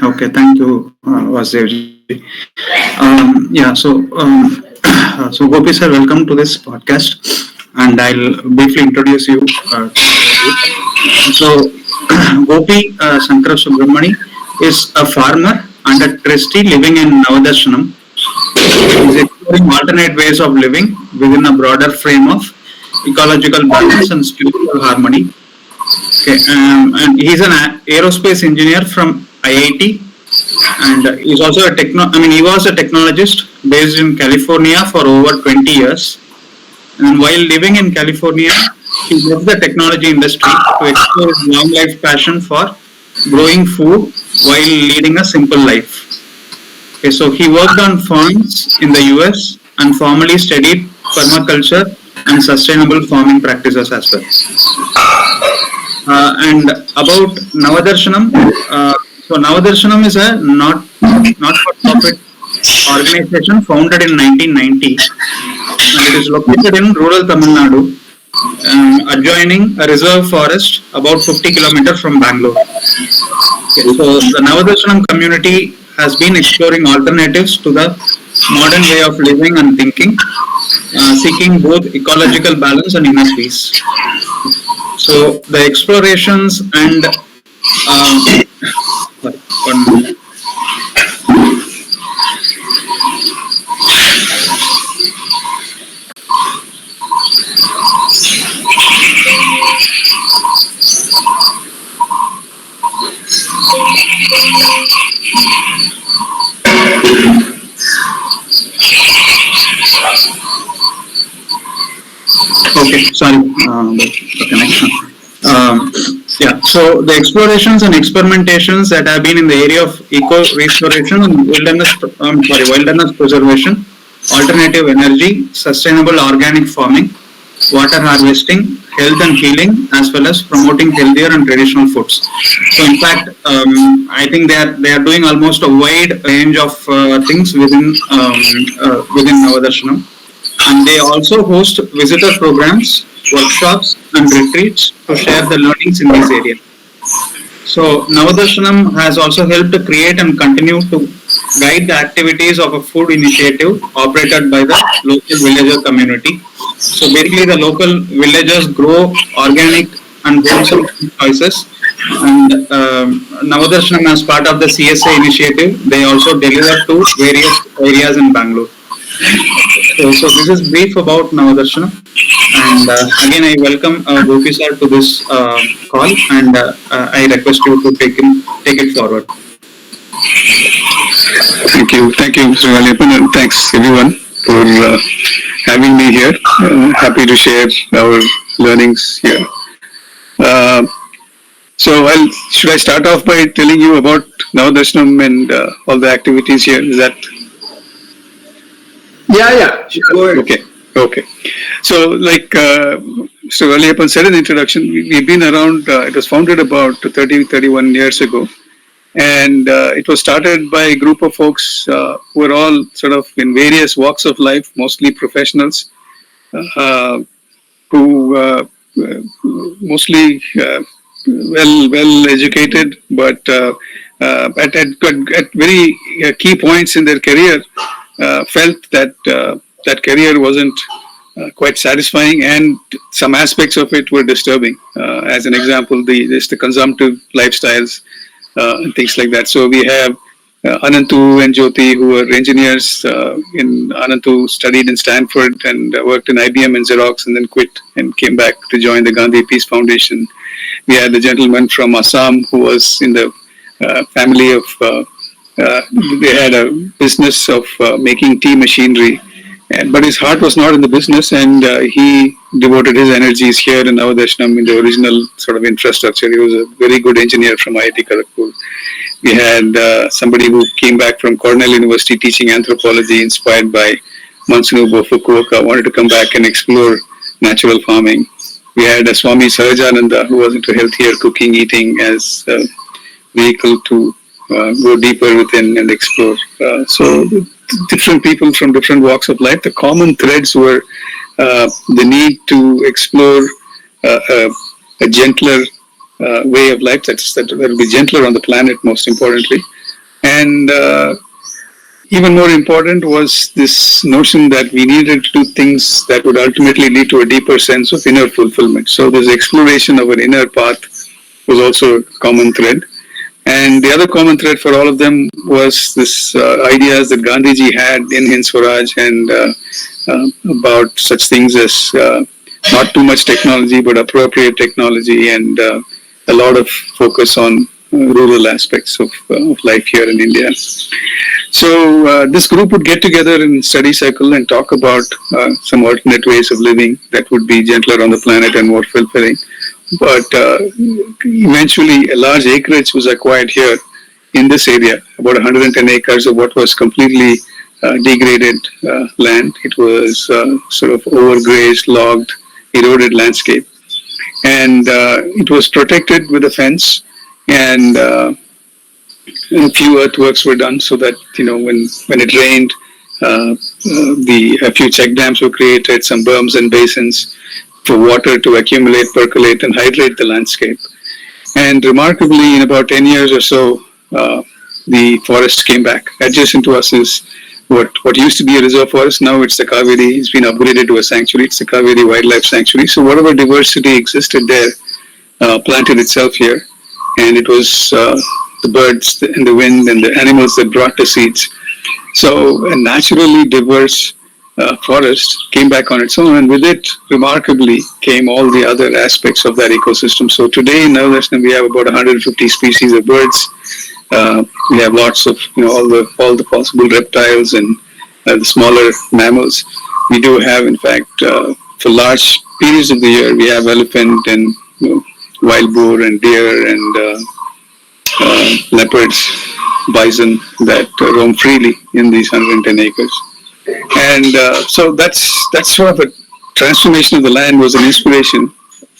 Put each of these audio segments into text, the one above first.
Okay, thank you, Vasudevji. So Gopi sir, welcome to this podcast, and I'll briefly introduce you to you. So, Gopi Sankarasubramni is a farmer and a trustee living in Navadarshanam. He's exploring alternate ways of living within a broader frame of ecological balance and spiritual harmony. Okay, and he's an aerospace engineer from IIT, and he's also a he was a technologist based in California for over 20 years. And while living in California, he left the technology industry to explore his long life passion for growing food while leading a simple life. Okay, so he worked on farms in the US and formally studied permaculture and sustainable farming practices as well. And about Navadarshanam, so Navadarshanam is a not-for-profit organization founded in 1990, and it is located in rural Tamil Nadu, adjoining a reserve forest about 50 kilometers from Bangalore. Okay, so the Navadarshanam community has been exploring alternatives to the modern way of living and thinking, seeking both ecological balance and inner peace. So the explorations and sorry, one minute. Okay, sorry, the connection. So the explorations and experimentations that have been in the area of eco restoration and wilderness preservation, alternative energy, sustainable organic farming, water harvesting, health and healing, as well as promoting healthier and traditional foods. So, in fact, I think they are doing almost a wide range of things within Navadarshanam, and they also host visitor programs, workshops, and retreats to share the learnings in this area. So Navadarshanam has also helped to create and continue to guide the activities of a food initiative operated by the local villager community. So basically the local villagers grow organic and wholesome food choices, and Navadarshanam, as part of the CSA initiative, they also deliver to various areas in Bangalore. So this is brief about Navadarshanam, and again I welcome Gopi sir to this call, and I request you to take it forward. Thank you, Mr. Valiappan, and thanks everyone for having me here. Happy to share our learnings here. Should I start off by telling you about Navadarshanam and all the activities here? Is that? Yeah. Go ahead. Okay. So, like Mr. Valiappan said in the introduction, we've been around. It was founded about 31 years ago, and it was started by a group of folks who were all sort of in various walks of life, mostly professionals, who mostly well educated, but at very key points in their career, felt that that career wasn't quite satisfying, and some aspects of it were disturbing. As an example, the consumptive lifestyles and things like that. So we have Anantu and Jyoti, who are engineers. Anantu studied in Stanford and worked in IBM and Xerox, and then quit and came back to join the Gandhi Peace Foundation. We had a gentleman from Assam who was in the family of. They had a business of making tea machinery, but his heart was not in the business, and he devoted his energies here in Navadarshanam in the original sort of infrastructure. He was a very good engineer from IIT Kharagpur. We had somebody who came back from Cornell University teaching anthropology, inspired by Matsunobu Fukuoka, wanted to come back and explore natural farming. We had a Swami Sahajananda, who was into healthier cooking, eating as a vehicle to go deeper within and explore. So different people from different walks of life. The common threads were the need to explore a gentler way of life that will be gentler on the planet, most importantly, And even more important was this notion that we needed to do things that would ultimately lead to a deeper sense of inner fulfillment. So this exploration of an inner path was also a common thread. And the other common thread for all of them was this ideas that Gandhiji had in Hind Swaraj and about such things as not too much technology but appropriate technology and a lot of focus on rural aspects of life here in India. So this group would get together in study cycle and talk about some alternate ways of living that would be gentler on the planet and more fulfilling. But eventually, a large acreage was acquired here in this area, about 110 acres of what was completely degraded land. It was sort of overgrazed, logged, eroded landscape. And it was protected with a fence, and a few earthworks were done so that, when it rained, a few check dams were created, some berms and basins for water to accumulate, percolate, and hydrate the landscape. And remarkably, in about 10 years or so, the forest came back. Adjacent to us is what used to be a reserve forest. Now it's the Kaveri. It's been upgraded to a sanctuary. It's the Kaveri Wildlife Sanctuary. So whatever diversity existed there planted itself here. And it was the birds and the wind and the animals that brought the seeds. So a naturally diverse forest came back on its own, and with it, remarkably, came all the other aspects of that ecosystem. So today in Navadarshanam, we have about 150 species of birds. We have lots of, all the possible reptiles and the smaller mammals. We do have, in fact, for large periods of the year, we have elephant and wild boar and deer and leopards, bison that roam freely in these 110 acres. And so that's sort of a transformation of the land was an inspiration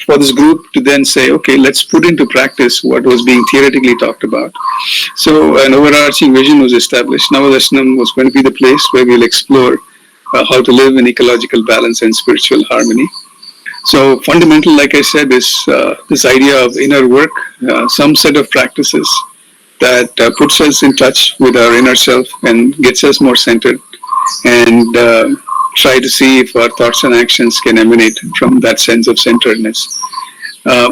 for this group to then say, okay, let's put into practice what was being theoretically talked about. So an overarching vision was established. Navadarshanam was going to be the place where we'll explore how to live in ecological balance and spiritual harmony. So fundamental, like I said, is this idea of inner work, some set of practices that puts us in touch with our inner self and gets us more centered, and try to see if our thoughts and actions can emanate from that sense of centeredness.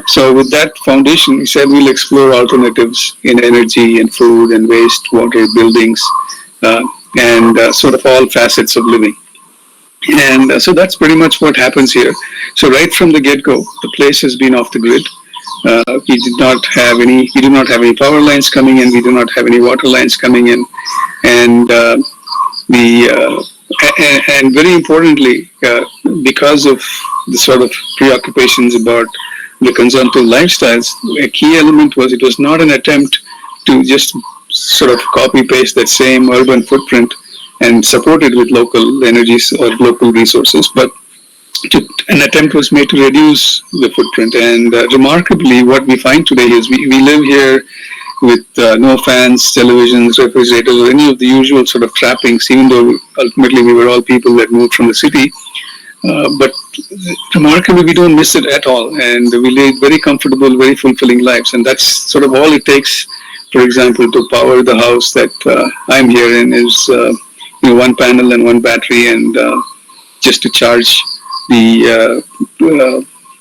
So with that foundation, we said we'll explore alternatives in energy and food and waste, water, buildings, and sort of all facets of living. And so that's pretty much what happens here. So right from the get-go, the place has been off the grid. We do not have any power lines coming in. We do not have any water lines coming in, and and very importantly, because of the sort of preoccupations about the consumptive lifestyles, a key element was it was not an attempt to just sort of copy paste that same urban footprint and support it with local energies or local resources, but an attempt was made to reduce the footprint. And remarkably, what we find today is we live here with no fans, televisions, refrigerators, or any of the usual sort of trappings, even though ultimately we were all people that moved from the city. But remarkably, we don't miss it at all. And we live very comfortable, very fulfilling lives. And that's sort of all it takes, for example, to power the house that I'm here in is one panel and one battery, and just to charge the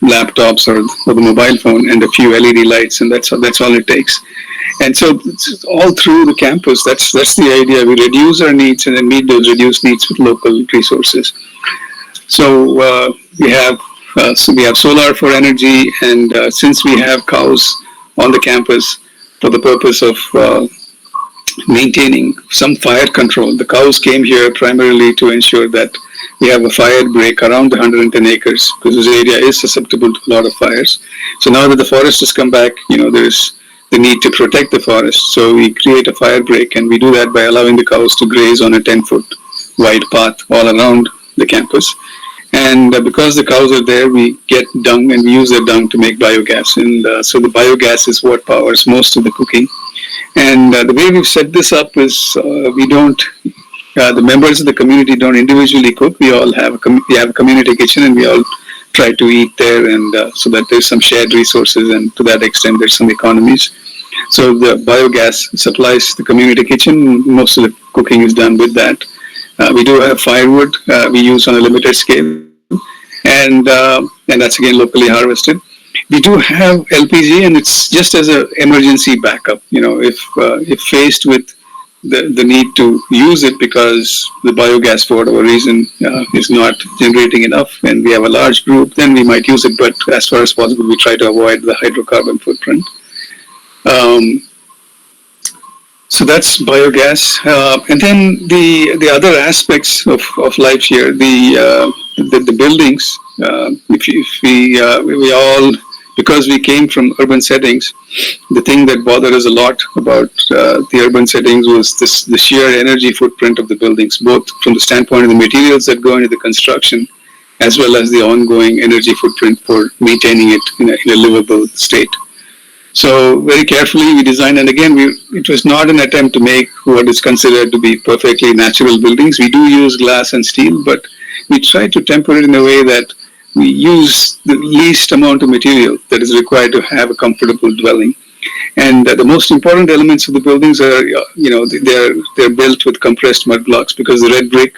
laptops or the mobile phone and a few LED lights, and that's all it takes. And so all through the campus, that's the idea. We reduce our needs and then meet those reduced needs with local resources. So we have solar for energy, and since we have cows on the campus for the purpose of maintaining some fire control, the cows came here primarily to ensure that we have a fire break around the 110 acres because this area is susceptible to a lot of fires. So now that the forest has come back, there's the need to protect the forest. So we create a fire break, and we do that by allowing the cows to graze on a 10-foot wide path all around the campus. And because the cows are there, we get dung, and we use the dung to make biogas. And so the biogas is what powers most of the cooking. And the way we've set this up is the members of the community don't individually cook. We all have a community kitchen, and we all try to eat there, and so that there's some shared resources, and to that extent there's some economies. So the biogas supplies the community kitchen. Most of the cooking is done with that. We do have firewood we use on a limited scale, and that's again locally harvested. We do have LPG, and it's just as an emergency backup. If faced with the need to use it because the biogas, for whatever reason, is not generating enough, and we have a large group, then we might use it. But as far as possible, we try to avoid the hydrocarbon footprint. Um, so that's biogas, and then the other aspects of life here, the buildings. If we all, because we came from urban settings, the thing that bothered us a lot about the urban settings was the sheer energy footprint of the buildings, both from the standpoint of the materials that go into the construction, as well as the ongoing energy footprint for maintaining it in a livable state. So very carefully we designed, and again, it was not an attempt to make what is considered to be perfectly natural buildings. We do use glass and steel, but we try to temper it in a way that we use the least amount of material that is required to have a comfortable dwelling. And the most important elements of the buildings are, they're built with compressed mud blocks, because the red brick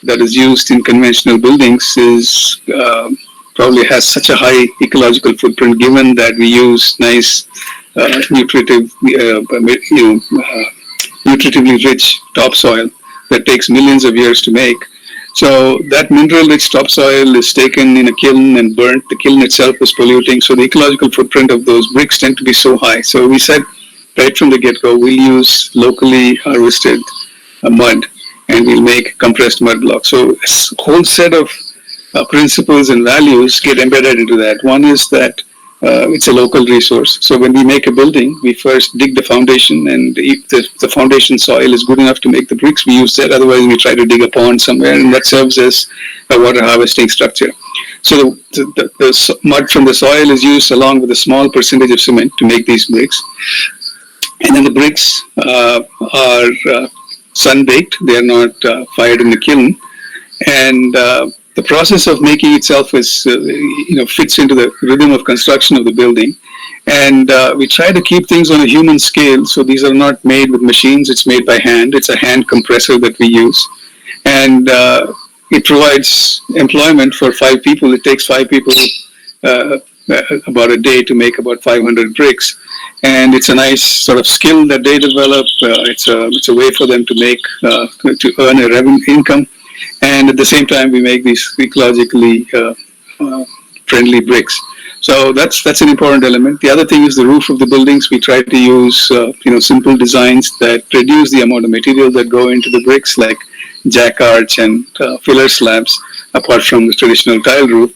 that is used in conventional buildings is probably has such a high ecological footprint, given that we use nice, nutritively rich topsoil that takes millions of years to make. So that mineral-rich topsoil is taken in a kiln and burnt. The kiln itself is polluting, so the ecological footprint of those bricks tend to be so high. So we said right from the get-go, we'll use locally harvested mud, and we'll make compressed mud blocks. So a whole set of principles and values get embedded into that. One is that it's a local resource. So when we make a building, we first dig the foundation, and if the foundation soil is good enough to make the bricks, we use that. Otherwise, we try to dig a pond somewhere, and that serves as a water harvesting structure. So the mud from the soil is used along with a small percentage of cement to make these bricks. And then the bricks are sun-baked. They are not fired in the kiln. And the process of making itself is, fits into the rhythm of construction of the building. And we try to keep things on a human scale. So these are not made with machines. It's made by hand. It's a hand compressor that we use. And it provides employment for 5 people. It takes 5 people about a day to make about 500 bricks. And it's a nice sort of skill that they develop. It's a way for them to make, to earn a revenue income. And at the same time, we make these ecologically friendly bricks. So that's an important element. The other thing is the roof of the buildings. We try to use simple designs that reduce the amount of material that go into the bricks, like jack arch and filler slabs, apart from the traditional tile roof.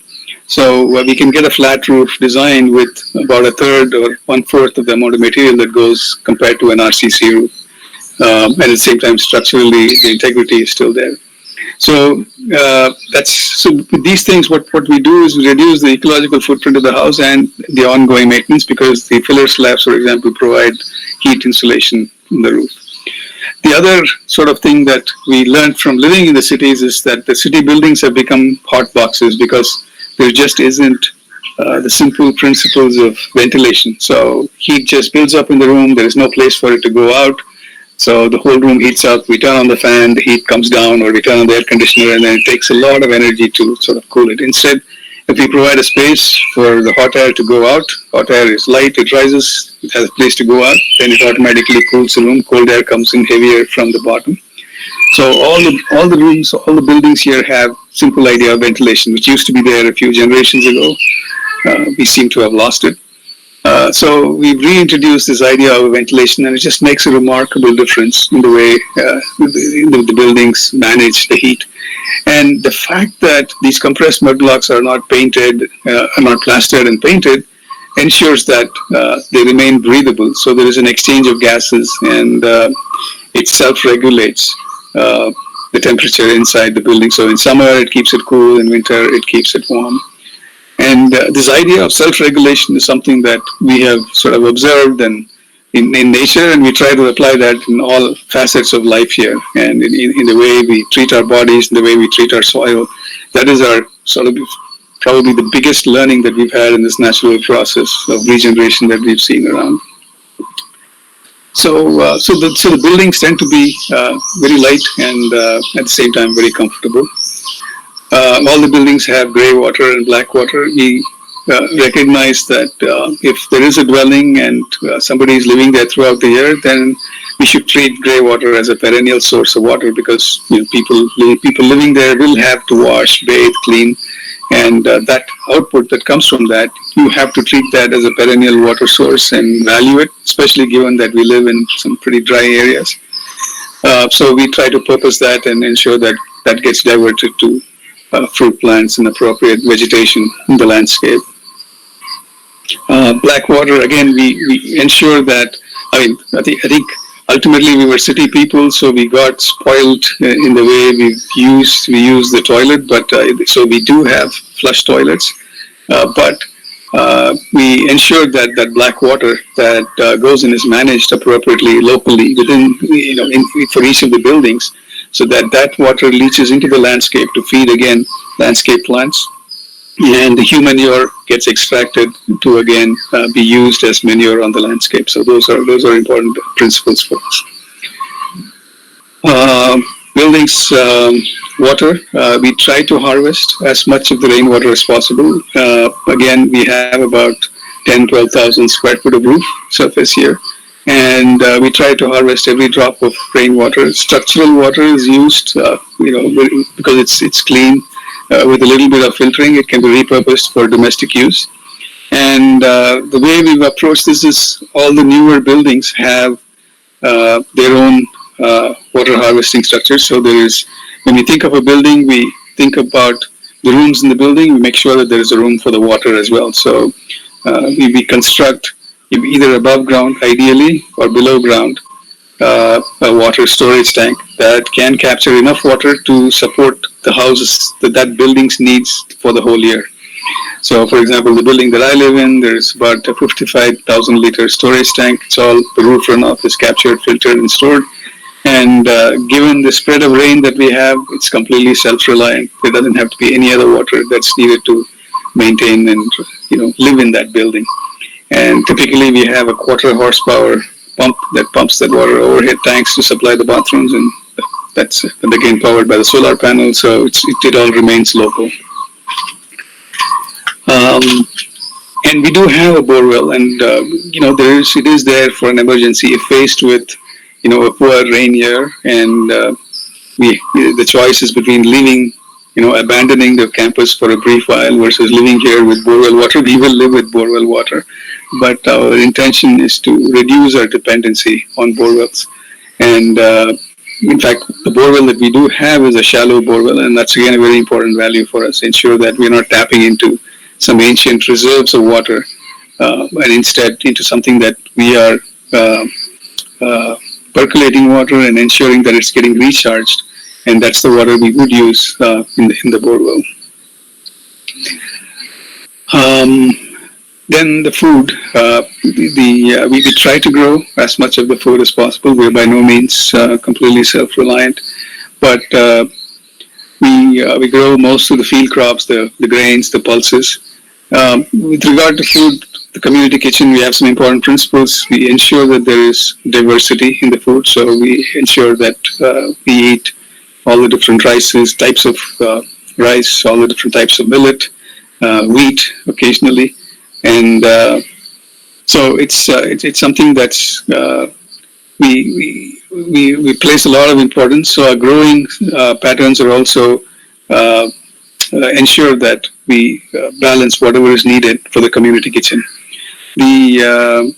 So we can get a flat roof design with about a third or 1/4 of the amount of material that goes compared to an RCC roof. And at the same time, structurally, the integrity is still there. So with these things, what we do is we reduce the ecological footprint of the house and the ongoing maintenance, because the filler slabs, for example, provide heat insulation in the roof. The other sort of thing that we learned from living in the cities is that the city buildings have become hot boxes, because there just isn't the simple principles of ventilation. So heat just builds up in the room. There is no place for it to go out. So the whole room heats up. We turn on the fan, the heat comes down, or we turn on the air conditioner, and then it takes a lot of energy to sort of cool it. Instead, if we provide a space for the hot air to go out, hot air is light, it rises, it has a place to go out, then it automatically cools the room. Cold air comes in heavier from the bottom. So all the rooms, all the buildings here have simple idea of ventilation, which used to be there a few generations ago. We seem to have lost it. So we've reintroduced this idea of ventilation, and it just makes a remarkable difference in the way the buildings manage the heat. And the fact that these compressed mud blocks are not painted, are not plastered and painted, ensures that they remain breathable. So there is an exchange of gases, and it self-regulates the temperature inside the building. So in summer, it keeps it cool. In winter, it keeps it warm. And this idea of self-regulation is something that we have sort of observed in nature, and we try to apply that in all facets of life here, and in the way we treat our bodies, in the way we treat our soil. That is our sort of probably the biggest learning that we've had in this natural process of regeneration that we've seen around. So the buildings tend to be very light and at the same time very comfortable. All the buildings have grey water and black water. We recognize that if there is a dwelling and somebody is living there throughout the year, then we should treat grey water as a perennial source of water, because people living there will have to wash, bathe, clean, and that output that comes from that, you have to treat that as a perennial water source and value it, especially given that we live in some pretty dry areas. So we try to purpose that and ensure that that gets diverted to fruit plants and appropriate vegetation in the landscape. Black water, again, we ensure that, I think ultimately we were city people, so we got spoiled in the way we use the toilet, but so we do have flush toilets, but we ensure that that black water that goes in is managed appropriately locally within, for each of the buildings, so that that water leaches into the landscape to feed again landscape plants, and the human manure gets extracted to again be used as manure on the landscape. So those are important principles for us. Buildings, water, we try to harvest as much of the rainwater as possible. Again, we have about 10-12,000 square foot of roof surface here, and we try to harvest every drop of rainwater. Structural water is used, because it's clean. With a little bit of filtering, it can be repurposed for domestic use. And the way we've approached this is all the newer buildings have their own water harvesting structures. So when we think of a building, we think about the rooms in the building. We make sure that there is a room for the water as well. So we construct either above ground, ideally, or below ground, a water storage tank that can capture enough water to support the houses that building's needs for the whole year. So, for example, the building that I live in, there's about a 55,000 liter storage tank. It's all, the roof runoff is captured, filtered, and stored. And given the spread of rain that we have, it's completely self-reliant. There doesn't have to be any other water that's needed to maintain and live in that building. And typically, we have a quarter horsepower pump that pumps that water overhead tanks to supply the bathrooms, and that's again powered by the solar panel, so it all remains local. And we do have a borewell, and it is there for an emergency if faced with a poor rain year, and the choice is between leaving, abandoning the campus for a brief while versus living here with borewell water. We will live with borewell water, but our intention is to reduce our dependency on borewells. And in fact, the borewell that we do have is a shallow borewell, and that's again a very important value for us. Ensure that we're not tapping into some ancient reserves of water, and instead into something that we are percolating water and ensuring that it's getting recharged, and that's the water we would use in the borewell. Then the food, we try to grow as much of the food as possible. We're by no means completely self-reliant, but we grow most of the field crops, the grains, the pulses. With regard to food, the community kitchen, we have some important principles. We ensure that there is diversity in the food, so we ensure that we eat all the different rices, types of rice, all the different types of millet, wheat occasionally, and so it's something that's we place a lot of importance. So our growing patterns are also ensure that we balance whatever is needed for the community kitchen. The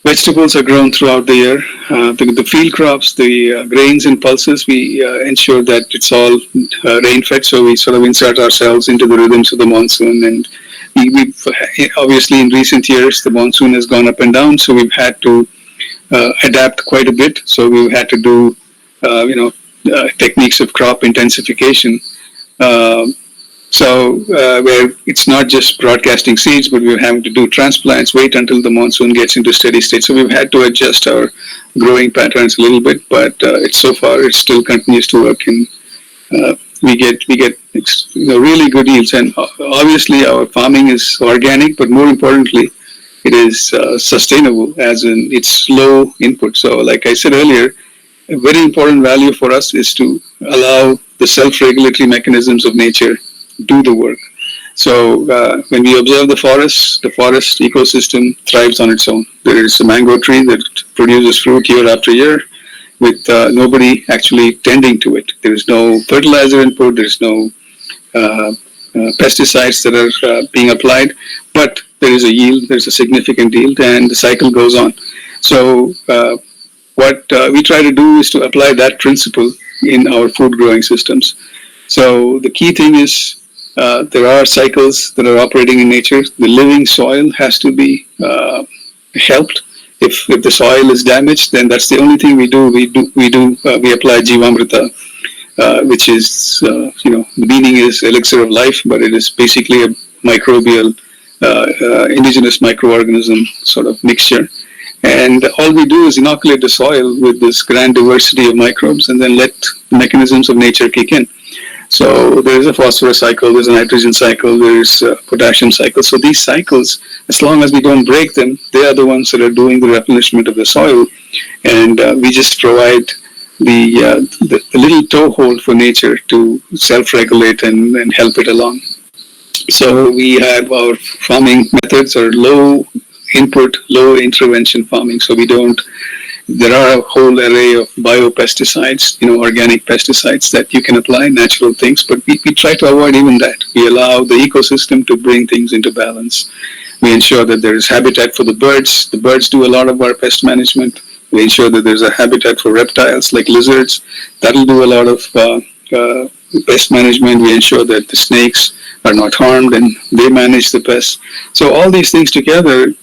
vegetables are grown throughout the year. The field crops, the grains and pulses, we ensure that it's all rain-fed, so we sort of insert ourselves into the rhythms of the monsoon. And we've obviously in recent years, the monsoon has gone up and down, so we've had to adapt quite a bit. So we've had to do, techniques of crop intensification. Where it's not just broadcasting seeds, but we're having to do transplants, wait until the monsoon gets into steady state. So we've had to adjust our growing patterns a little bit, but so far it still continues to work, and we get really good yields. And obviously our farming is organic, but more importantly, sustainable, as in it's low input. So, like I said earlier, a very important value for us is to allow the self-regulatory mechanisms of nature do the work. So when we observe the forest ecosystem thrives on its own. There is a mango tree that produces fruit year after year with nobody actually tending to it. There is no fertilizer input. There is no pesticides that are being applied, but there is a yield. There is a significant yield, and the cycle goes on. So what we try to do is to apply that principle in our food growing systems. So the key thing is there are cycles that are operating in nature. The living soil has to be helped. If the soil is damaged, then that's the only thing we do. We apply Jivamrita, which is the meaning is elixir of life, but it is basically a microbial indigenous microorganism sort of mixture. And all we do is inoculate the soil with this grand diversity of microbes and then let the mechanisms of nature kick in. So there is a phosphorus cycle, there's a nitrogen cycle, there's a potassium cycle. So these cycles, as long as we don't break them, they are the ones that are doing the replenishment of the soil. And we just provide the little toehold for nature to self-regulate and help it along. So we have our farming methods are low input, low intervention farming. So there are a whole array of biopesticides, organic pesticides that you can apply, natural things, but we try to avoid even that. We allow the ecosystem to bring things into balance. We ensure that there is habitat for the birds. The birds do a lot of our pest management. We ensure that there's a habitat for reptiles like lizards. That'll do a lot of pest management. We ensure that the snakes are not harmed and they manage the pests. So all these things together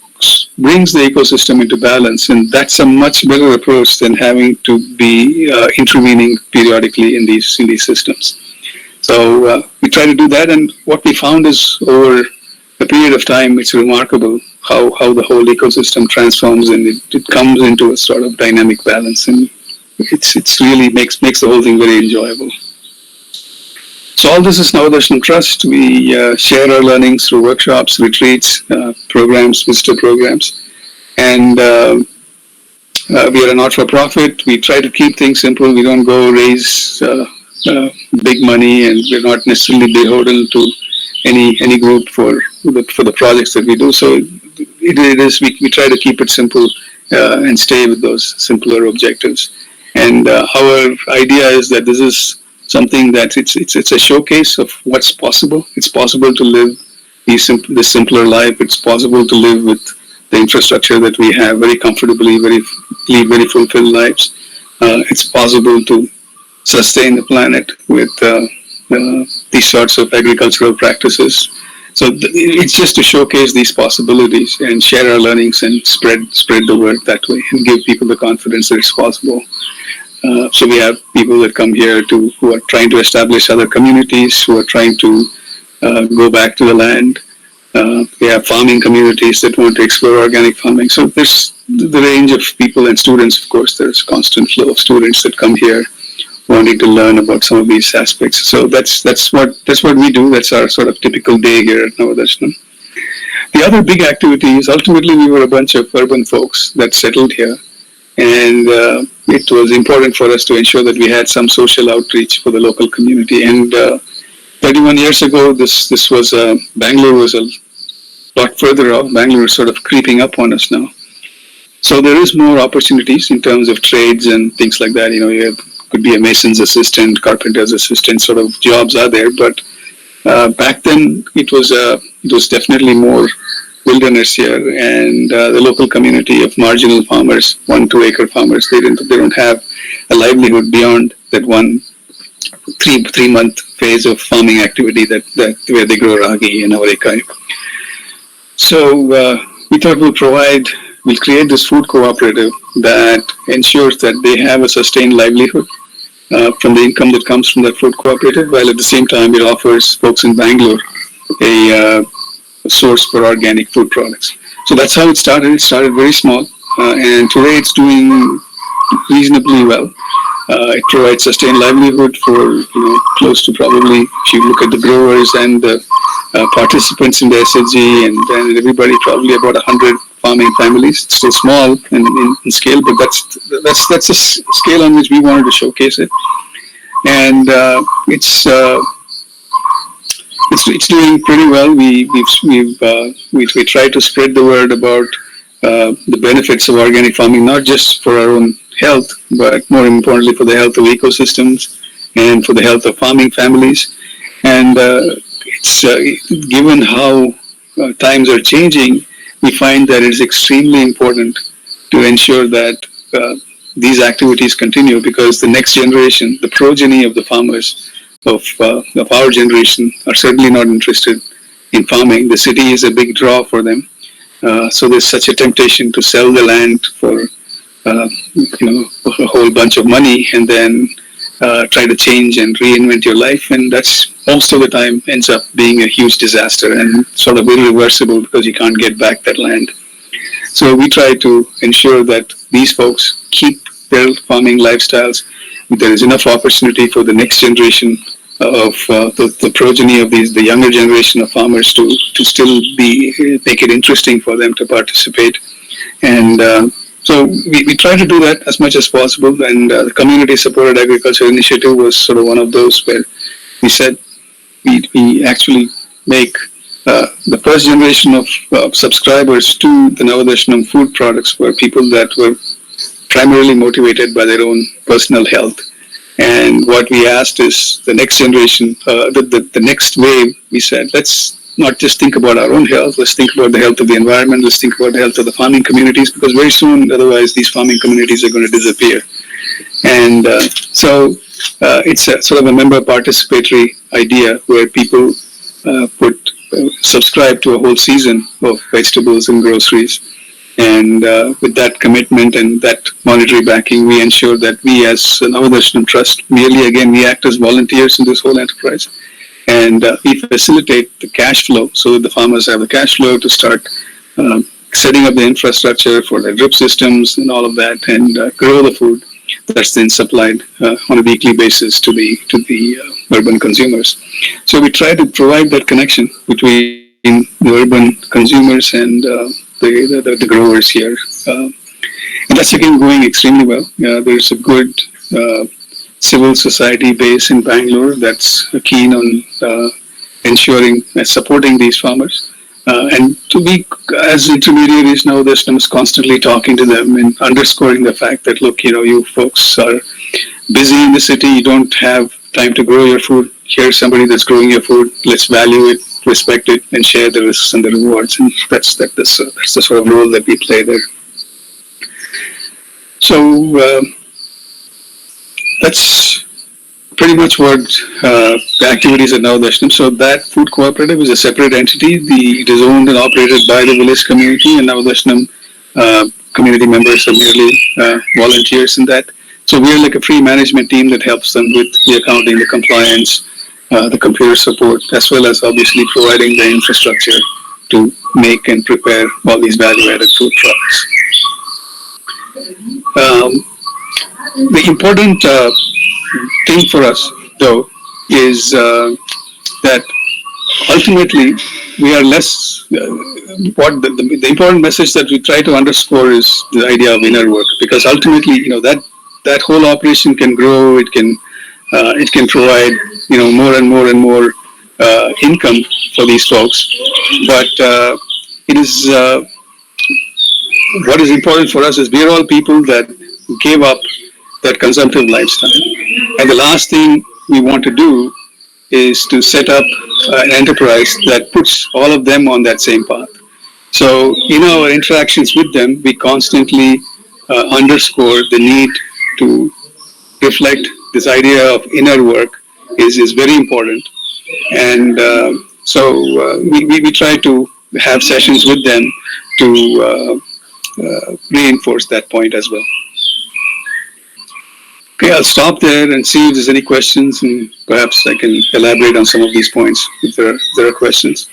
brings the ecosystem into balance, and that's a much better approach than having to be intervening periodically in these systems. So we try to do that, and what we found is over a period of time, it's remarkable how the whole ecosystem transforms and it comes into a sort of dynamic balance, and it's really makes the whole thing very enjoyable. So all this is Navadarshanam Trust. We share our learnings through workshops, retreats, programs, visitor programs. And we are a not-for-profit. We try to keep things simple. We don't go raise big money, and we're not necessarily beholden to any group for the projects that we do. So we try to keep it simple and stay with those simpler objectives. And our idea is that this is something that it's a showcase of what's possible. It's possible to live this simpler life. It's possible to live with the infrastructure that we have very comfortably, lead very fulfilled lives. It's possible to sustain the planet with these sorts of agricultural practices. So it's just to showcase these possibilities and share our learnings and spread the word that way and give people the confidence that it's possible. So we have people that come here who are trying to establish other communities, who are trying to go back to the land. We have farming communities that want to explore organic farming. So there's the range of people and students, of course. There's a constant flow of students that come here wanting to learn about some of these aspects. So that's what we do. That's our sort of typical day here at Navadarshanam. The other big activity is ultimately we were a bunch of urban folks that settled here. And it was important for us to ensure that we had some social outreach for the local community. And 31 years ago, this was Bangalore was a lot further off. Bangalore is sort of creeping up on us now. So there is more opportunities in terms of trades and things like that. Could be a mason's assistant, carpenter's assistant, sort of jobs are there. But back then, it was definitely more wilderness here, and the local community of marginal farmers, 1-2 acre farmers, they don't have a livelihood beyond that 3-month phase of farming activity that where they grow ragi and awarekai. So we thought we'll create this food cooperative that ensures that they have a sustained livelihood from the income that comes from that food cooperative, while at the same time it offers folks in Bangalore a source for organic food products. So that's how it started. It started very small, and today it's doing reasonably well. It provides sustained livelihood for close to probably, if you look at the growers and the participants in the SHG and everybody, probably about 100 farming families. It's still small in scale, but that's a scale on which we wanted to showcase it, and it's doing pretty well. We try to spread the word about the benefits of organic farming, not just for our own health, but more importantly for the health of ecosystems and for the health of farming families. And it's given how times are changing, we find that it is extremely important to ensure that these activities continue, because the next generation, the progeny of the farmers of our generation, are certainly not interested in farming. The city is a big draw for them. So there's such a temptation to sell the land for a whole bunch of money, and then try to change and reinvent your life, and that's most of the time ends up being a huge disaster and sort of irreversible because you can't get back that land. So we try to ensure that these folks keep their farming lifestyles. There is enough opportunity for the next generation of the progeny of the younger generation of farmers to still make it interesting for them to participate. And so we try to do that as much as possible. And the community supported agriculture initiative was sort of one of those where we said we actually make the first generation of subscribers to the Navadarshanam food products were people that were primarily motivated by their own personal health. And what we asked is the next generation, the next wave, we said, let's not just think about our own health, let's think about the health of the environment, let's think about the health of the farming communities, because very soon, otherwise, these farming communities are going to disappear. And so it's a sort of a member participatory idea where people subscribe to a whole season of vegetables and groceries. And with that commitment and that monetary backing, we ensure that we as an Navadarshanam Trust, we act as volunteers in this whole enterprise. And we facilitate the cash flow so that the farmers have the cash flow to start setting up the infrastructure for the drip systems and all of that, and grow the food that's then supplied on a weekly basis to the urban consumers. So we try to provide that connection between the urban consumers and the growers here. And that's again going extremely well. There's a good civil society base in Bangalore that's keen on ensuring supporting these farmers. And to be, as intermediaries now, Navadarshanam is constantly talking to them and underscoring the fact that, look, you folks are busy in the city, you don't have time to grow your food. Here's somebody that's growing your food. Let's value it, respect it, and share the risks and the rewards. And that's the sort of role that we play there. So that's pretty much what the activities at Navadarshanam. So that food cooperative is a separate entity. It is owned and operated by the village community, and Navadarshanam community members are merely volunteers in that. So we are like a free management team that helps them with the accounting, the compliance, the computer support, as well as obviously providing the infrastructure to make and prepare all these value-added food products. The important thing for us, though, is that ultimately we are less. The important message that we try to underscore is the idea of inner work, because ultimately, that whole operation can grow. It can provide more and more and more income for these folks, but it is what is important for us is we are all people that gave up that consumptive lifestyle, and the last thing we want to do is to set up an enterprise that puts all of them on that same path. So in our interactions with them, we constantly underscore the need to reflect this idea of inner work is very important. And so we try to have sessions with them to reinforce that point as well. Okay, I'll stop there and see if there's any questions, and perhaps I can elaborate on some of these points if there are questions.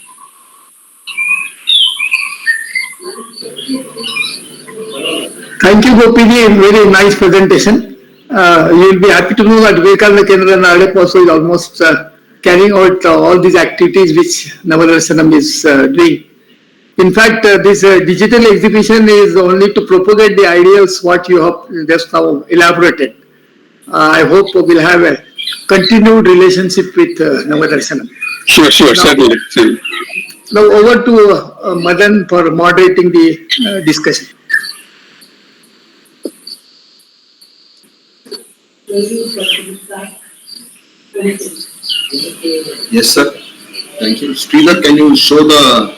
Thank you, Gopi. Very nice presentation. You will be happy to know that Vivekananda Kendra and Adep also is almost carrying out all these activities which Navadarshanam is doing. In fact, this digital exhibition is only to propagate the ideas what you have just now elaborated. I hope we'll have a continued relationship with Navadarshanam. Sure, certainly. Now over to Madan for moderating the discussion. Yes, sir. Thank you. Sridhar, can you show the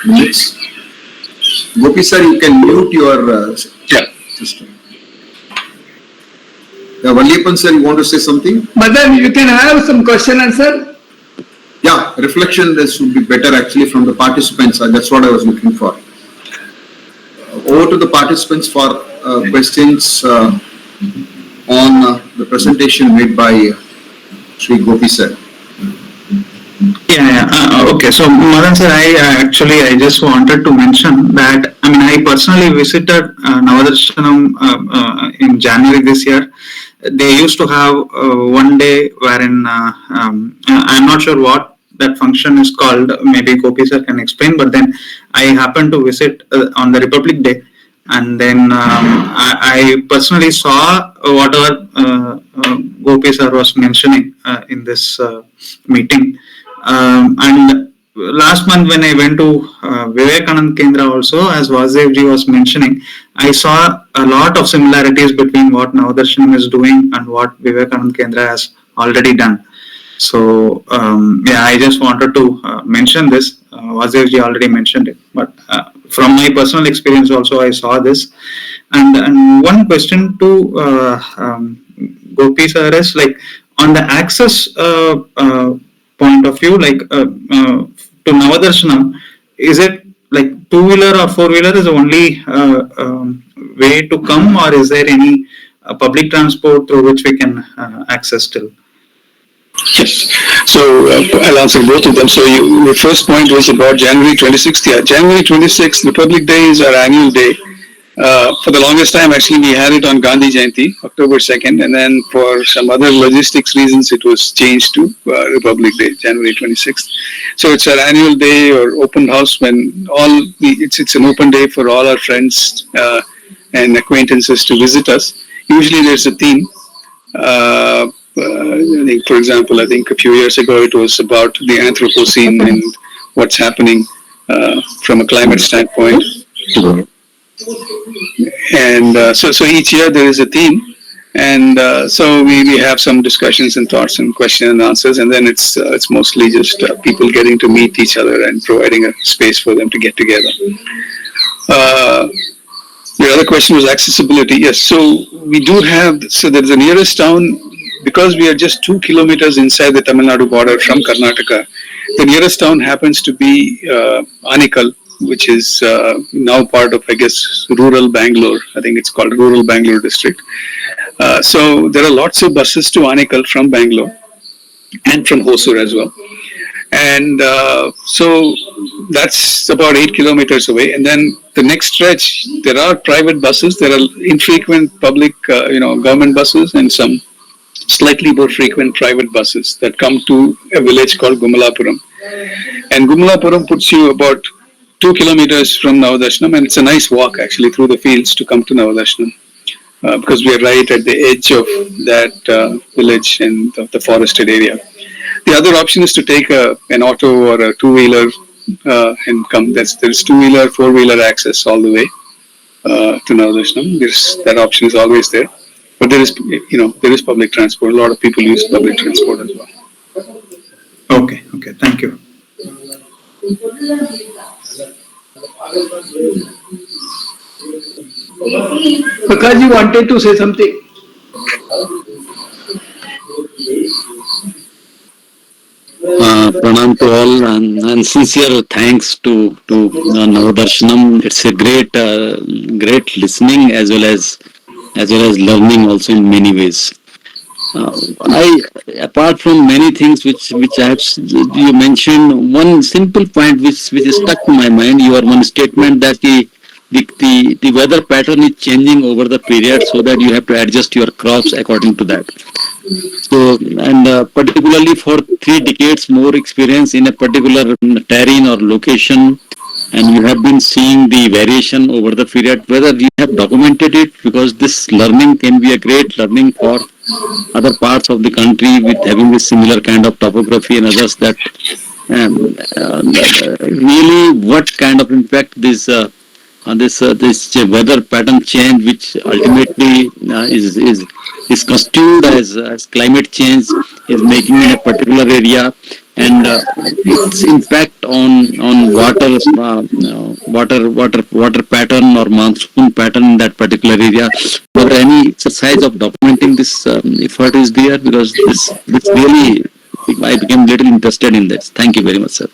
minutes? Gopi sir, you can mute your system. Valliappan sir, you want to say something? Madan, you can have some question answer. Yeah, reflection, this would be better actually from the participants. That's what I was looking for. Over to the participants for questions on the presentation made by Sri Gopi sir. Okay, so Madan sir, I just wanted to mention that, I personally visited Navadarshanam in January this year. They used to have one day wherein, I'm not sure what that function is called, maybe Gopi sir can explain, but then I happened to visit on the Republic Day, and then I personally saw whatever Gopi sir was mentioning in this meeting. And last month when I went to Vivekanand Kendra also, as Vasudevji was mentioning, I saw a lot of similarities between what Navadarshanam is doing and what Vivekanand Kendra has already done. So I just wanted to mention this. Vasudevji already mentioned it, but from my personal experience also I saw this. And one question to Gopi sir is, like, on the access point of view, like to Navadarshanam, is it like two-wheeler or four-wheeler is the only way to come, or is there any public transport through which we can access still? Yes. So I'll answer both of them. So your first point was about January 26th. Yeah, January 26th, Republic Day is our annual day. For the longest time, actually, we had it on Gandhi Jayanti, October 2nd, and then for some other logistics reasons, it was changed to Republic Day, January 26th. So it's our annual day or open house when it's an open day for all our friends and acquaintances to visit us. Usually there's a theme. I think, for example, a few years ago it was about the Anthropocene and what's happening from a climate standpoint. And so each year there is a theme, and so we have some discussions and thoughts and question and answers, and then it's mostly just people getting to meet each other and providing a space for them to get together. The other question was accessibility. Yes, so we do have, so there's the nearest town, because we are just 2 kilometers inside the Tamil Nadu border from Karnataka. The nearest town happens to be Anikal, which is now part of, I guess, rural Bangalore. I think it's called rural Bangalore district. So there are lots of buses to Anikal from Bangalore and from Hosur as well. And so that's about 8 kilometers away. And then the next stretch, there are private buses. There are infrequent public, government buses, and some slightly more frequent private buses that come to a village called Gumalapuram. And Gumalapuram puts you about 2 kilometers from Navadarshanam, and it's a nice walk actually through the fields to come to Navadarshanam because we are right at the edge of that village and the forested area. The other option is to take an auto or a two-wheeler and come. There's two-wheeler, four-wheeler access all the way to Navadarshanam. That option is always there. But there is public transport. A lot of people use public transport as well. Okay, thank you. Prakash, you wanted to say something? Pranam to all, and sincere thanks to Navadarshanam. It's a great listening as well as learning also in many ways. Apart from many things which you mentioned, one simple point which is stuck to my mind. Your one statement that the weather pattern is changing over the period, so that you have to adjust your crops according to that. So, and particularly for 3 decades more experience in a particular terrain or location, and you have been seeing the variation over the period, whether you have documented it, because this learning can be a great learning for other parts of the country with having a similar kind of topography and others, that really what kind of impact this weather pattern change, which ultimately is constituted as climate change, is making in a particular area, and its impact on water pattern or monsoon pattern in that particular area. Whether any exercise of documenting this effort is there, because this really, I became little interested in this. Thank you very much, sir.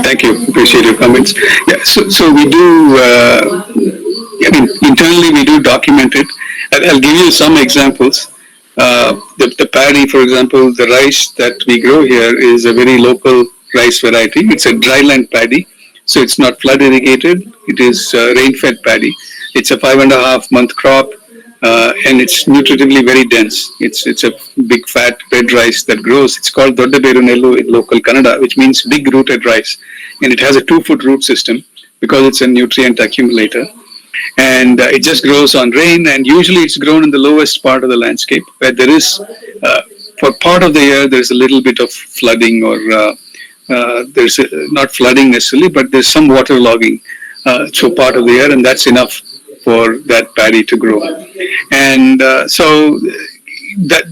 Thank you. Appreciate your comments. Yeah, so we do, I mean, internally we do document it. I'll give you some examples. The paddy, for example, the rice that we grow here is a very local rice variety. It's a dryland paddy, so it's not flood irrigated. It is rain-fed paddy. It's a 5.5 month crop, and it's nutritively very dense. It's a big fat red rice that grows. It's called Dodda Berunellu in local Kannada, which means big rooted rice, and it has a 2 foot root system because it's a nutrient accumulator. And it just grows on rain, and usually it's grown in the lowest part of the landscape, where there is, for part of the year, there's a little bit of flooding, or there's not flooding necessarily, but there's some water logging through part of the year, and that's enough for that paddy to grow. And so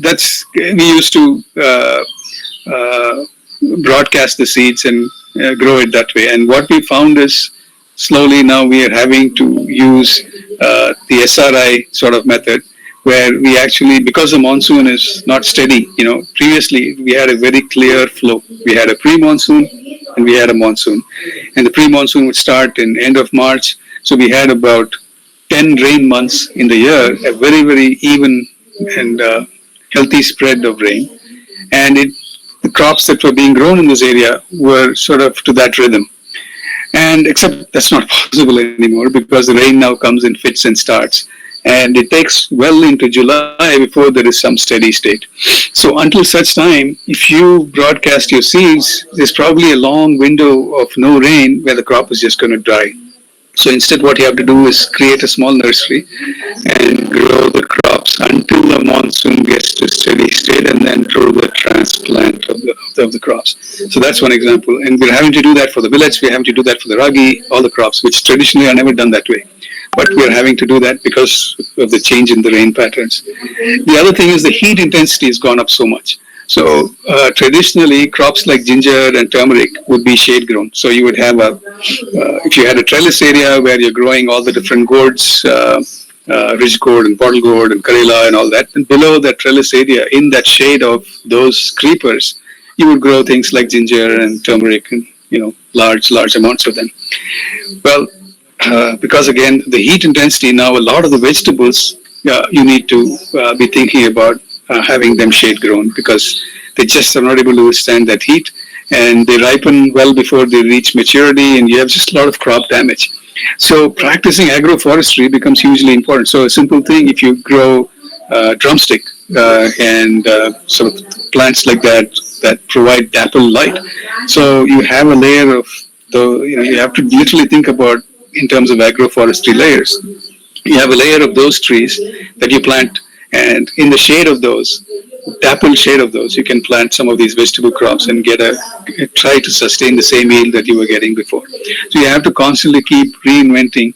that's, we used to broadcast the seeds and grow it that way. And what we found is, slowly now we are having to use the SRI sort of method, where we actually, because the monsoon is not steady, previously we had a very clear flow. We had a pre-monsoon and we had a monsoon. And the pre-monsoon would start in end of March. So we had about 10 rain months in the year, a very, very even and healthy spread of rain. And the crops that were being grown in this area were sort of to that rhythm. And except that's not possible anymore, because the rain now comes in fits and starts. And it takes well into July before there is some steady state. So until such time, if you broadcast your seeds, there's probably a long window of no rain where the crop is just going to dry. So instead, what you have to do is create a small nursery and grow the crops until the monsoon gets to steady state, and then do the transplant of the crops. So that's one example. And we're having to do that for the millets, we're having to do that for the ragi, all the crops, which traditionally are never done that way. But we're having to do that because of the change in the rain patterns. The other thing is the heat intensity has gone up so much. So traditionally, crops like ginger and turmeric would be shade grown. So you would have if you had a trellis area where you're growing all the different gourds, ridge gourd and bottle gourd and karela and all that, and below that trellis area, in that shade of those creepers, you would grow things like ginger and turmeric, and large amounts of them. Well, because again, the heat intensity now, a lot of the vegetables you need to be thinking about having them shade grown, because they just are not able to withstand that heat, and they ripen well before they reach maturity, and you have just a lot of crop damage. So practicing agroforestry becomes hugely important. So a simple thing, if you grow drumstick and sort of plants like that provide dapple light, so you have a layer of you have to literally think about in terms of agroforestry layers. You have a layer of those trees that you plant, and in the shade of those, dapple shade of those, you can plant some of these vegetable crops and try to sustain the same yield that you were getting before. So you have to constantly keep inventing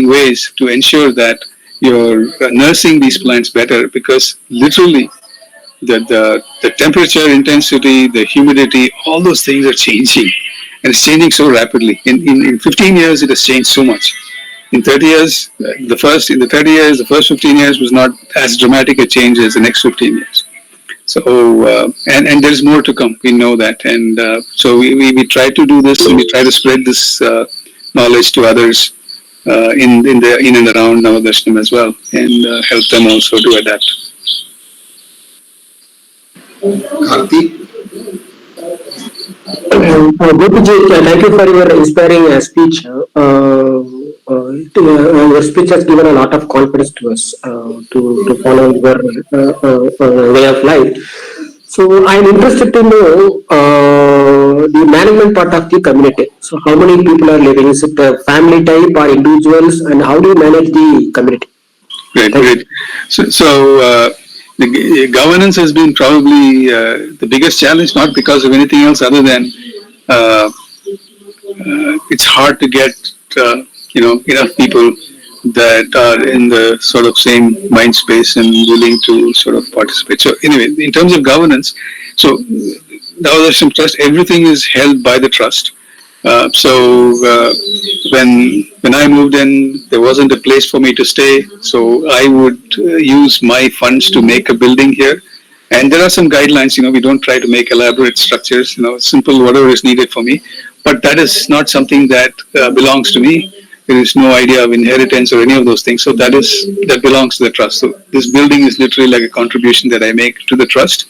ways to ensure that you're nursing these plants better, because literally the temperature, intensity, the humidity, all those things are changing, and it's changing so rapidly. In 15 years, it has changed so much. In 30 years, the first 15 years was not as dramatic a change as the next 15 years. So, and there's more to come. We know that. And so we try to do this, and we try to spread this knowledge to others in and around Navadarshanam as well, and help them also to adapt. Karthi? Gopiji, thank you for your inspiring speech. Your speech has given a lot of confidence to us to follow your way of life. So I'm interested to know the management part of the community. So how many people are living? Is it a family type or individuals? And how do you manage the community? Great, Thank you. great. So the governance has been probably the biggest challenge, not because of anything else other than uh, it's hard to get enough people that are in the sort of same mind space and willing to sort of participate. So anyway, in terms of governance, so Navadarshanam Trust, everything is held by the trust. So when I moved in, there wasn't a place for me to stay, so I would use my funds to make a building here. And there are some guidelines. We don't try to make elaborate structures. Simple, whatever is needed for me. But that is not something that belongs to me. There is no idea of inheritance or any of those things. So that belongs to the trust. So this building is literally like a contribution that I make to the trust.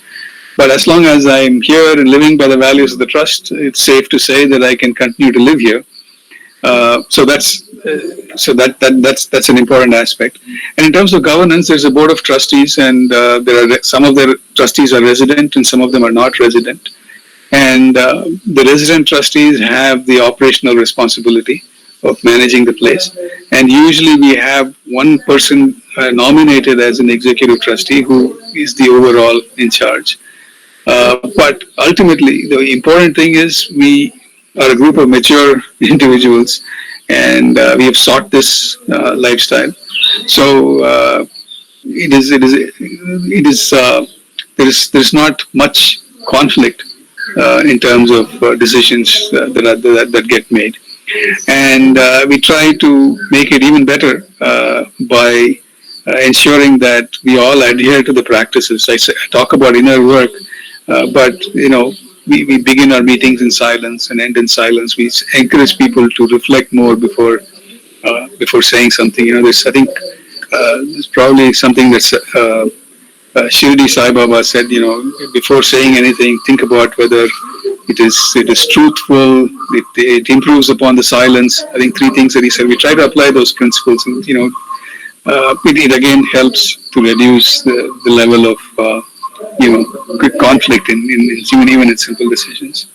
But as long as I'm here and living by the values of the trust, it's safe to say that I can continue to live here. That's an important aspect. And in terms of governance, there's a board of trustees, and some of the trustees are resident, and some of them are not resident. And the resident trustees have the operational responsibility of managing the place. And usually we have one person nominated as an executive trustee who is the overall in charge. But ultimately, the important thing is we are a group of mature individuals, and we have sought this lifestyle. So there's not much conflict in terms of decisions that get made, and we try to make it even better by ensuring that we all adhere to the practices. I talk about inner work. But we begin our meetings in silence and end in silence. We encourage people to reflect more before saying something. I think there's probably something that Shirdi Sai Baba said. Before saying anything, think about whether it is truthful. It improves upon the silence. I think three things that he said. We try to apply those principles, and it again helps to reduce the level of conflict in even in simple decisions.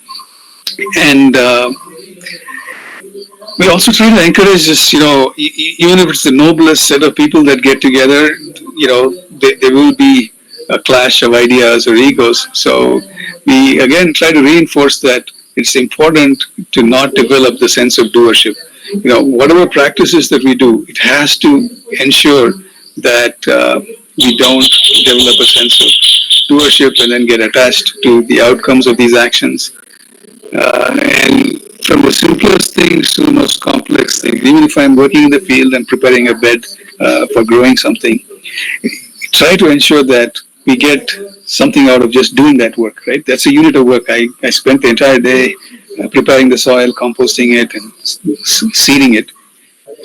And we also try to encourage this, even if it's the noblest set of people that get together, there will be a clash of ideas or egos. So we again try to reinforce that it's important to not develop the sense of doership. Whatever practices that we do, it has to ensure that we don't develop a sense of doership and then get attached to the outcomes of these actions. And from the simplest things to the most complex things, even if I'm working in the field and preparing a bed for growing something, try to ensure that we get something out of just doing that work, right? That's a unit of work. I spent the entire day preparing the soil, composting it, and seeding it.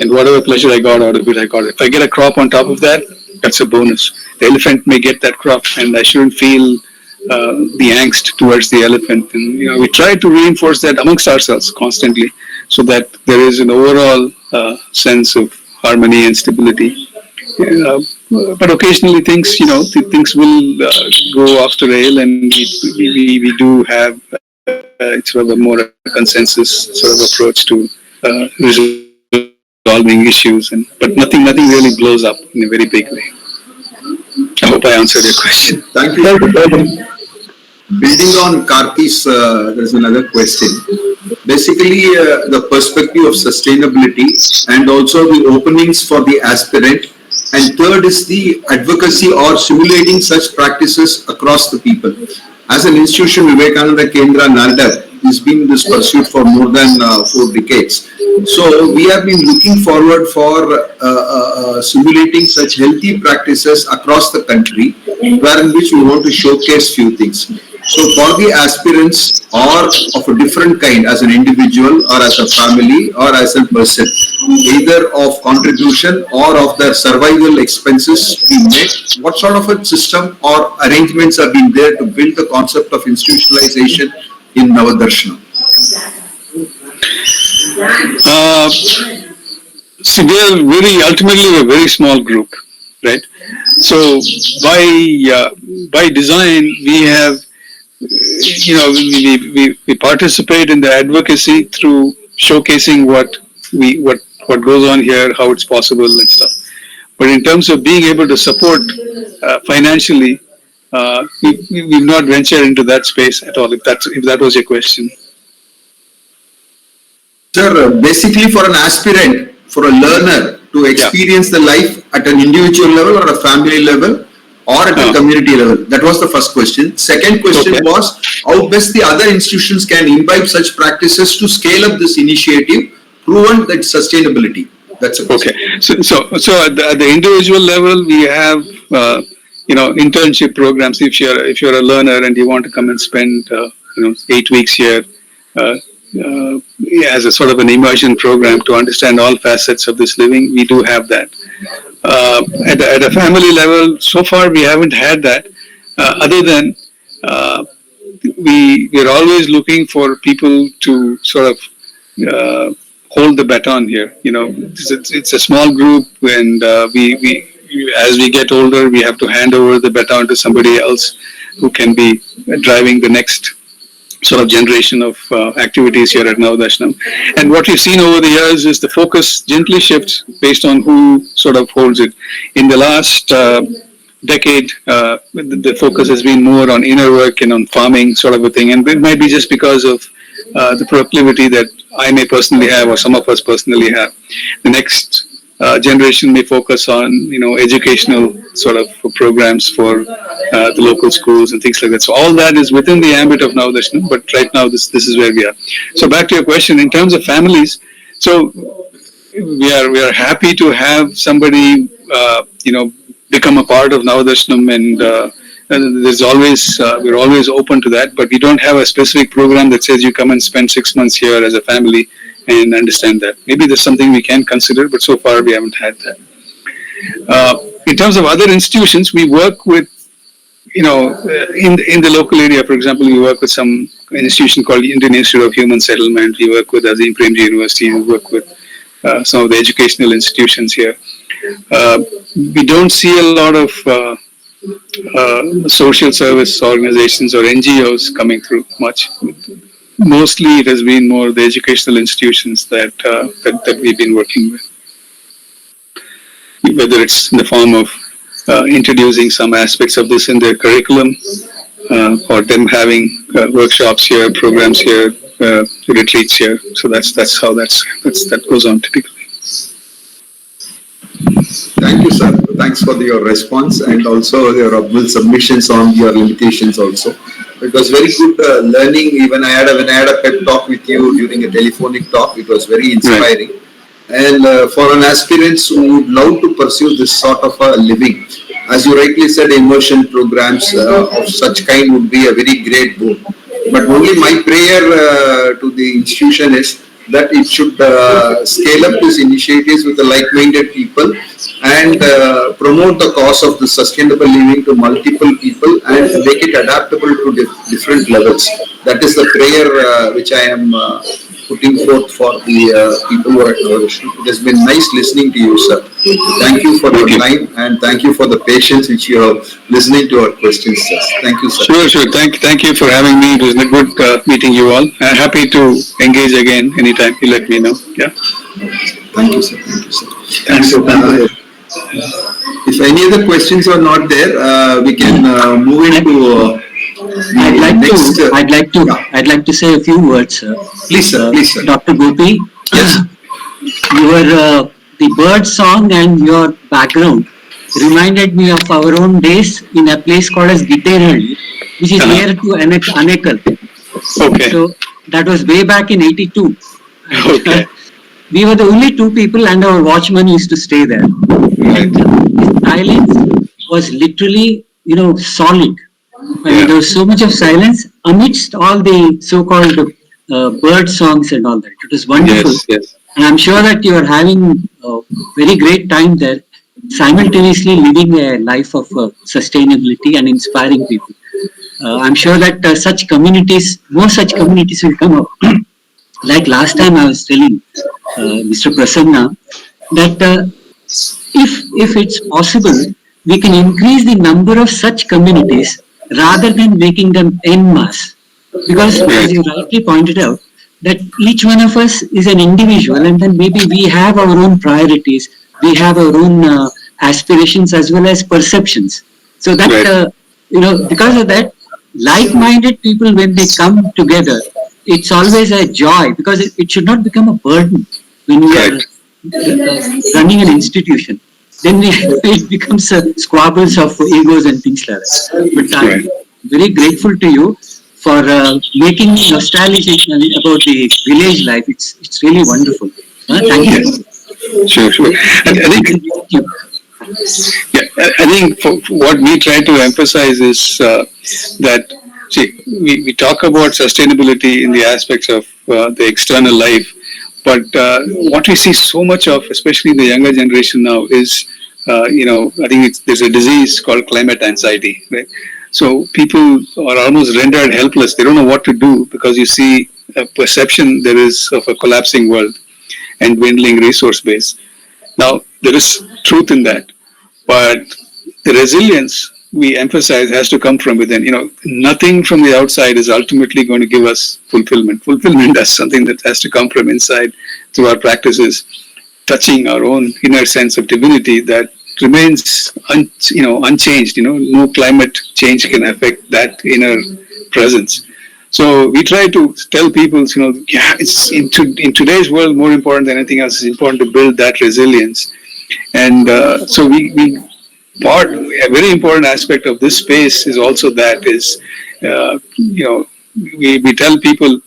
And whatever pleasure I got out of it, I got it. If I get a crop on top of that, that's a bonus. The elephant may get that crop, and I shouldn't feel the angst towards the elephant. And we try to reinforce that amongst ourselves constantly, so that there is an overall sense of harmony and stability. But occasionally, things will go off the rail, and we do have sort of a more consensus sort of approach to resolving issues, but nothing really blows up in a very big way. I hope I answered your question. Thank you. Building on Karti's, there's another question. Basically, the perspective of sustainability and also the openings for the aspirant. And third is the advocacy or simulating such practices across the people. As an institution, Vivekananda Kendra NALDA has been in this pursuit for more than 4 decades. So we have been looking forward for simulating such healthy practices across the country, wherein which we want to showcase few things. So for the aspirants or of a different kind, as an individual or as a family or as a person, either of contribution or of their survival expenses being made, what sort of a system or arrangements are being there to build the concept of institutionalization in Navadarshanam? See, we are ultimately a very small group, right? So by design, we have, we participate in the advocacy through showcasing what goes on here, how it's possible and stuff. But in terms of being able to support financially, we've not ventured into that space at all. If that was your question. Sir, basically for an aspirant, for a learner to experience the life at an individual level or a family level or at a community level. That was the first question. Second question was how best the other institutions can imbibe such practices to scale up this initiative, proven that sustainability. That's a question. Okay. So at the individual level, we have internship programs. If you're a learner and you want to come and spend 8 weeks here. As a sort of an immersion program to understand all facets of this living, we do have that. At a family level, so far we haven't had that. Other than we're always looking for people to sort of hold the baton here. It's a small group, and as we get older, we have to hand over the baton to somebody else who can be driving the next sort of generation of activities here at Navadarshanam. And what we've seen over the years is the focus gently shifts based on who sort of holds it. In the last decade, the focus has been more on inner work and on farming sort of a thing. And it might be just because of the proclivity that I may personally have or some of us personally have. The next generation may focus on, educational sort of programs for the local schools and things like that. So all that is within the ambit of Navadarshanam, but right now this is where we are. So back to your question, in terms of families, so we are happy to have somebody, become a part of Navadarshanam, and there's always, we're always open to that, but we don't have a specific program that says you come and spend 6 months here as a family and understand that. Maybe there's something we can consider, but so far we haven't had that. In terms of other institutions, we work with, in the local area, for example, we work with some institution called Indian Institute of Human Settlement. We work with Azim Premji University. We work with some of the educational institutions here. We don't see a lot of social service organizations or NGOs coming through much. Mostly it has been more the educational institutions that we've been working with. Whether it's in the form of introducing some aspects of this in their curriculum, or them having workshops here, programs here, retreats here. So that's how that goes on typically. Thank you, sir. Thanks for your response and also your submissions on your limitations also. It was very good learning. Even when I had a pep talk with you during a telephonic talk, it was very inspiring. Right. And for an aspirant who would love to pursue this sort of a living, as you rightly said, immersion programs of such kind would be a very great boon. But only my prayer to the institution is that it should scale up these initiatives with the like-minded people and promote the cause of the sustainable living to multiple people and make it adaptable to different levels. That is the prayer which I am putting forth for the people who are at Navadarshanam. It has been nice listening to you, sir. Thank you for your time and thank you for the patience which you have listening to our questions, sir. Thank you, sir. Sure. Thank you for having me. It was good meeting you all. I'm happy to engage again anytime you let me know. Yeah. Thank you, sir. Thanks. If any other questions are not there, we can move into. I'd like to say a few words, sir. Please, sir. Dr. Gopi, yes. Your the bird song and your background reminded me of our own days in a place called as Gitterhalli, which is near to Anekal. Okay. So that was way back in 82. Okay. We were the only two people and our watchman used to stay there. Right. The silence was literally, solid. There was so much of silence amidst all the so-called bird songs and all that. It was wonderful. Yes. And I'm sure that you are having a very great time there, simultaneously living a life of sustainability and inspiring people. I'm sure that more such communities will come up. Like last time I was telling Mr. Prasanna that if it's possible, we can increase the number of such communities rather than making them en masse. Because as you rightly pointed out, that each one of us is an individual, and then maybe we have our own priorities, we have our own aspirations as well as perceptions. So that, because of that, like-minded people, when they come together, it's always a joy, because it should not become a burden when we are running an institution. Then it becomes squabbles of egos and things like that. But I'm very grateful to you for making me nostalgic about the village life. It's really wonderful. Thank you. Sure. And I think what we try to emphasize is that, we talk about sustainability in the aspects of the external life, but what we see so much of, especially in the younger generation now, is, I think there's a disease called climate anxiety, right? So people are almost rendered helpless. They don't know what to do, because you see a perception there is of a collapsing world and dwindling resource base. Now, there is truth in that, but the resilience we emphasize has to come from within. Nothing from the outside is ultimately going to give us fulfillment. Fulfillment is something that has to come from inside through our practices, touching our own inner sense of divinity that remains unchanged. No climate change can affect that inner presence. So we try to tell people, it's in today's world, more important than anything else, it's important to build that resilience. And so a very important aspect of this space is also that is, we tell people,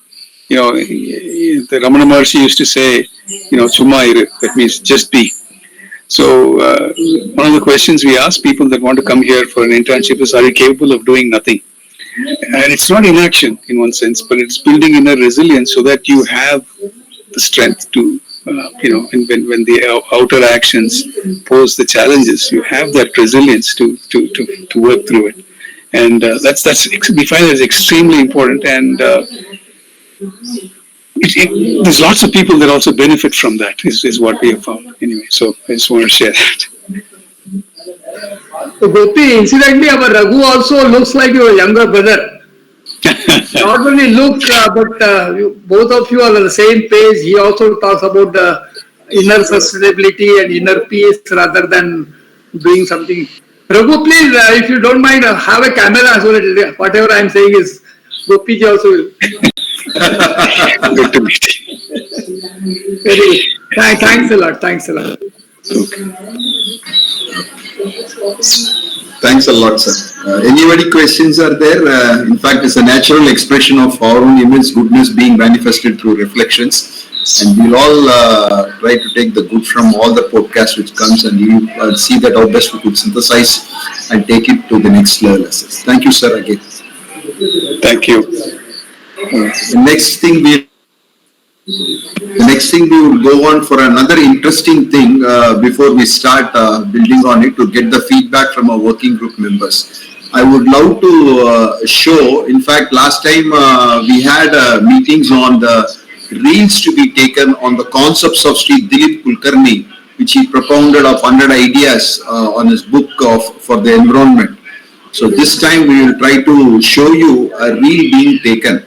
the Ramana Maharshi used to say, Chumma iru, that means just be. So one of the questions we ask people that want to come here for an internship is, are you capable of doing nothing? And it's not inaction in one sense, but it's building inner resilience so that you have the strength to, when the outer actions pose the challenges, you have that resilience to work through it. And we find that it's extremely important. And there's lots of people that also benefit from that, is what we have found. Anyway, so I just want to share that. So Gopi, incidentally, our Raghu also looks like your younger brother. Not only look, but both of you are on the same page. He also talks about the inner sustainability and inner peace rather than doing something. Raghu, please, if you don't mind, have a camera so that whatever I am saying is Gopi also will. Good to meet you. Very good. Thanks a lot. Thanks a lot. Thanks a lot, sir. Anybody questions are there? In fact, it's a natural expression of our own immense goodness being manifested through reflections. And we'll all try to take the good from all the podcasts which comes, and you see that how best we could synthesize and take it to the next level. Thank you, sir, again. Thank you. The next thing we will go on for another interesting thing before we start building on it, to get the feedback from our working group members. I would love to show, in fact, last time we had meetings on the reels to be taken on the concepts of Sri Dilip Kulkarni, which he propounded of 100 ideas on his book for the environment. So this time we will try to show you a reel being taken.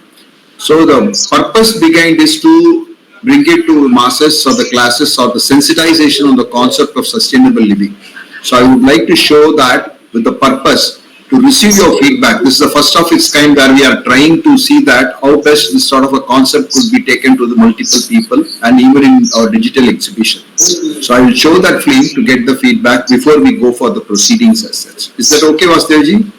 So the purpose behind is to bring it to masses or the classes, or the sensitization on the concept of sustainable living. So I would like to show that with the purpose to receive your feedback. This is the first of its kind where we are trying to see that how best this sort of a concept could be taken to the multiple people, and even in our digital exhibition. So I will show that film to get the feedback before we go for the proceedings as such. Is that okay, Vasudevji?